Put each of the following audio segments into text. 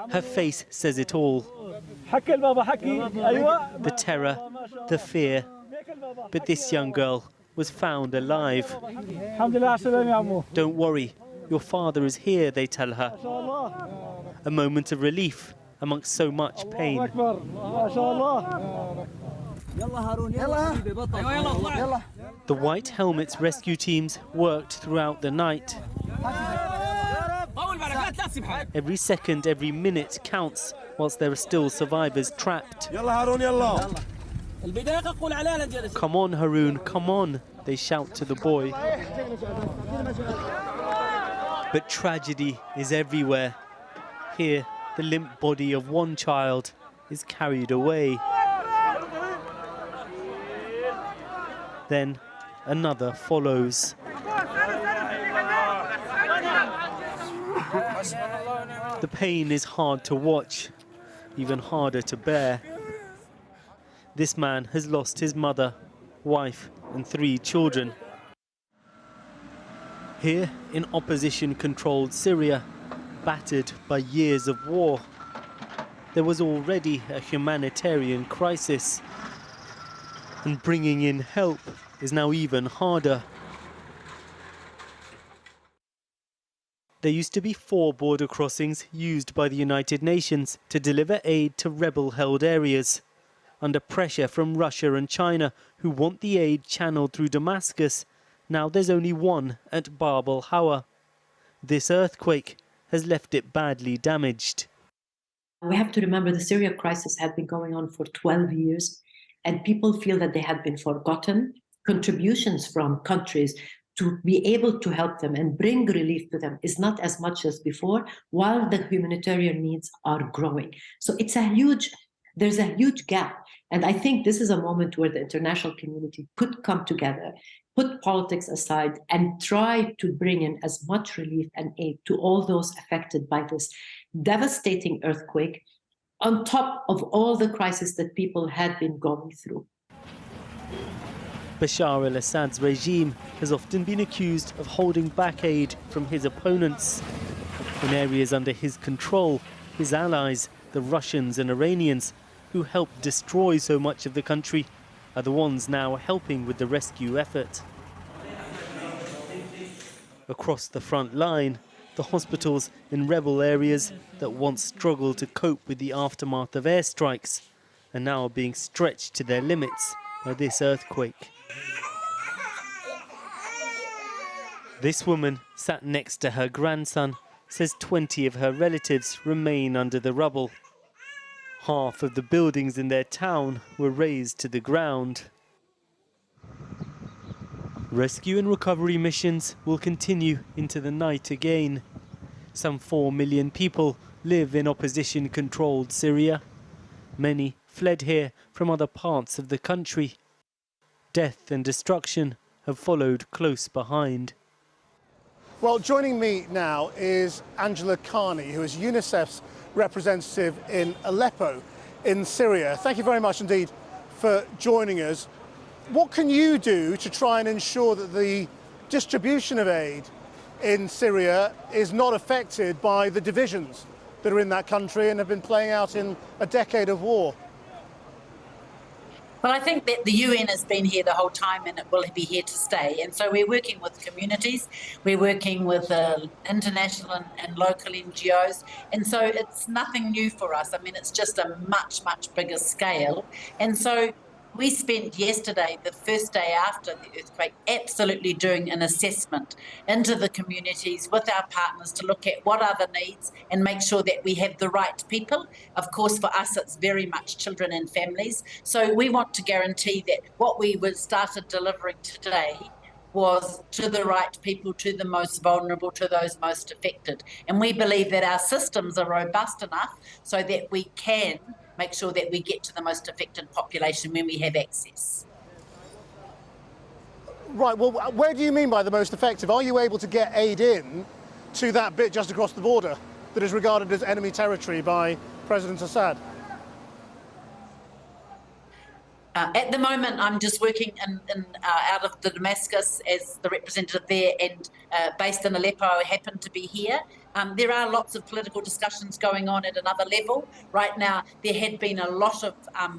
Her face says it all. The terror, the fear. But this young girl was found alive. Don't worry, your father is here, they tell her. A moment of relief amongst so much pain. The White Helmets rescue teams worked throughout the night. Every second, every minute counts whilst there are still survivors trapped. Come on, Haroon, come on, they shout to the boy. But tragedy is everywhere. Here, the limp body of one child is carried away. Then another follows. The pain is hard to watch, even harder to bear. This man has lost his mother, wife, and 3 children. Here in opposition-controlled Syria, battered by years of war, there was already a humanitarian crisis. And bringing in help is now even harder. There used to be 4 border crossings used by the United Nations to deliver aid to rebel-held areas. Under pressure from Russia and China, who want the aid channeled through Damascus, now there's only one at Bab al-Hawa. This earthquake has left it badly damaged. We have to remember the Syria crisis had been going on for 12 years, and people feel that they had been forgotten. Contributions from countries to be able to help them and bring relief to them is not as much as before, while the humanitarian needs are growing. So there's a huge gap. And I think this is a moment where the international community could come together, put politics aside, and try to bring in as much relief and aid to all those affected by this devastating earthquake, on top of all the crises that people had been going through. Bashir Al-Assad's regime has often been accused of holding back aid from his opponents. In areas under his control, his allies, the Russians and Iranians, who helped destroy so much of the country, are the ones now helping with the rescue effort. Across the front line, the hospitals in rebel areas that once struggled to cope with the aftermath of airstrikes are now being stretched to their limits by this earthquake. This woman, sat next to her grandson, says 20 of her relatives remain under the rubble. Half of the buildings in their town were razed to the ground. Rescue and recovery missions will continue into the night again. Some 4 million people live in opposition-controlled Syria. Many fled here from other parts of the country. Death and destruction have followed close behind. Well, joining me now is Angela Carney, who is UNICEF's representative in Aleppo in Syria. Thank you very much indeed for joining us. What can you do to try and ensure that the distribution of aid in Syria is not affected by the divisions that are in that country and have been playing out in a decade of war? Well, I think that the UN has been here the whole time and it will be here to stay. And so we're working with communities, we're working with international and local NGOs. And so it's nothing new for us. I mean, it's just a much, much bigger scale. And so we spent yesterday, the first day after the earthquake, absolutely doing an assessment into the communities with our partners to look at what are the needs and make sure that we have the right people. Of course, for us, it's very much children and families. So we want to guarantee that what we started delivering today was to the right people, to the most vulnerable, to those most affected. And we believe that our systems are robust enough so that we can make sure that we get to the most affected population when we have access. Right, well, where do you mean by the most effective? Are you able to get aid in to that bit just across the border that is regarded as enemy territory by President Assad? At the moment, I'm just working out of the Damascus as the representative there, and based in Aleppo, I happen to be here. There are lots of political discussions going on at another level. Right now, there had been a lot of,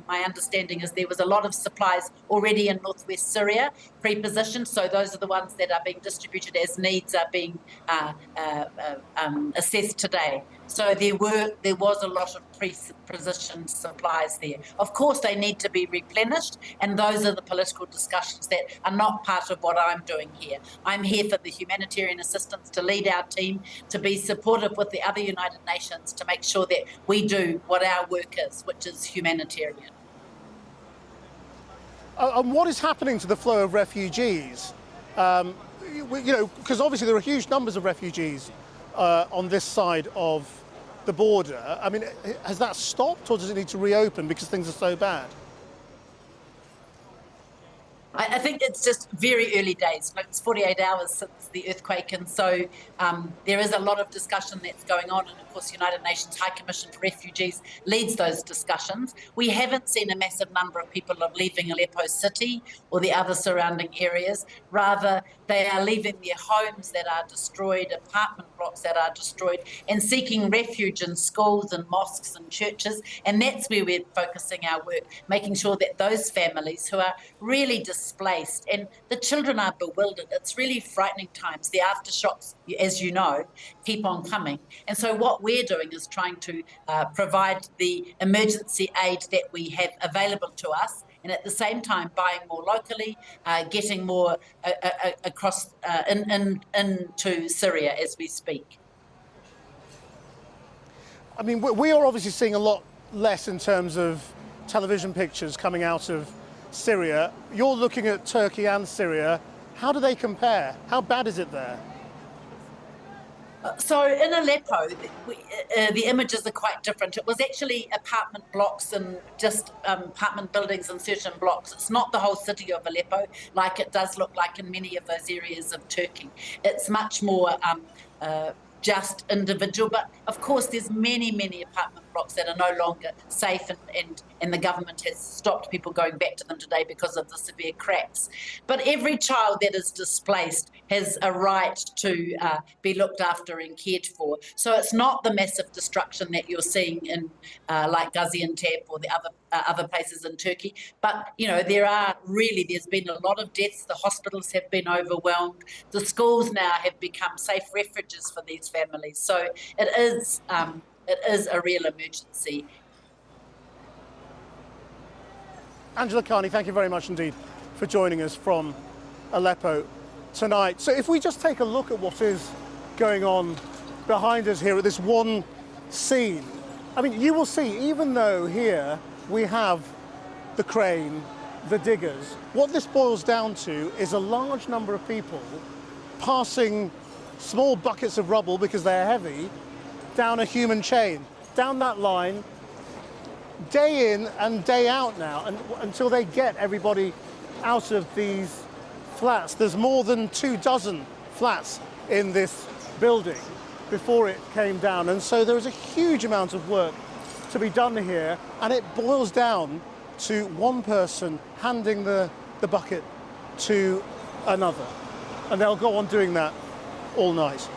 my understanding is there was a lot of supplies already in northwest Syria, pre-positioned, so those are the ones that are being distributed as needs are being assessed today. So there was a lot of pre-positioned supplies there. Of course, they need to be replenished, and those are the political discussions that are not part of what I'm doing here. I'm here for the humanitarian assistance, to lead our team, to be supportive with the other United Nations, to make sure that we do what our work is, which is humanitarian. And what is happening to the flow of refugees? Because obviously there are huge numbers of refugees on this side of the border. I mean, has that stopped, or does it need to reopen because things are so bad? I think it's just very early days. It's 48 hours since the earthquake, and so there is a lot of discussion that's going on, and of course the United Nations High Commission for Refugees leads those discussions. We haven't seen a massive number of people leaving Aleppo city or the other surrounding areas. Rather, they are leaving their homes that are destroyed, apartment blocks that are destroyed, and seeking refuge in schools and mosques and churches, and that's where we're focusing our work, making sure that those families who are really displaced, and the children are bewildered. It's really frightening times. The aftershocks, as you know, keep on coming. And so what we're doing is trying to provide the emergency aid that we have available to us, and at the same time buying more locally, getting more across into Syria as we speak. I mean, we are obviously seeing a lot less in terms of television pictures coming out of Syria. You're looking at Turkey and Syria. How do they compare? How bad is it there? So in Aleppo, the images are quite different. It was actually apartment blocks and just apartment buildings in certain blocks. It's not the whole city of Aleppo like it does look like in many of those areas of Turkey. It's much more just individual, but of course there's many apartment blocks that are no longer safe, and the government has stopped people going back to them today because of the severe cracks. But every child that is displaced has a right to be looked after and cared for. So it's not the massive destruction that you're seeing in like Gaziantep or the other places in Turkey. But there's been a lot of deaths. The hospitals have been overwhelmed. The schools now have become safe refuges for these families. So it is a real emergency. Angela Carney, thank you very much indeed for joining us from Aleppo tonight. So if we just take a look at what is going on behind us here at this one scene, I mean, you will see, even though here we have the crane, the diggers, what this boils down to is a large number of people passing small buckets of rubble, because they're heavy, down a human chain, down that line, day in and day out now, and until they get everybody out of these flats. There's more than 24 flats in this building before it came down, and so there is a huge amount of work to be done here, and it boils down to one person handing the bucket to another, and they'll go on doing that all night.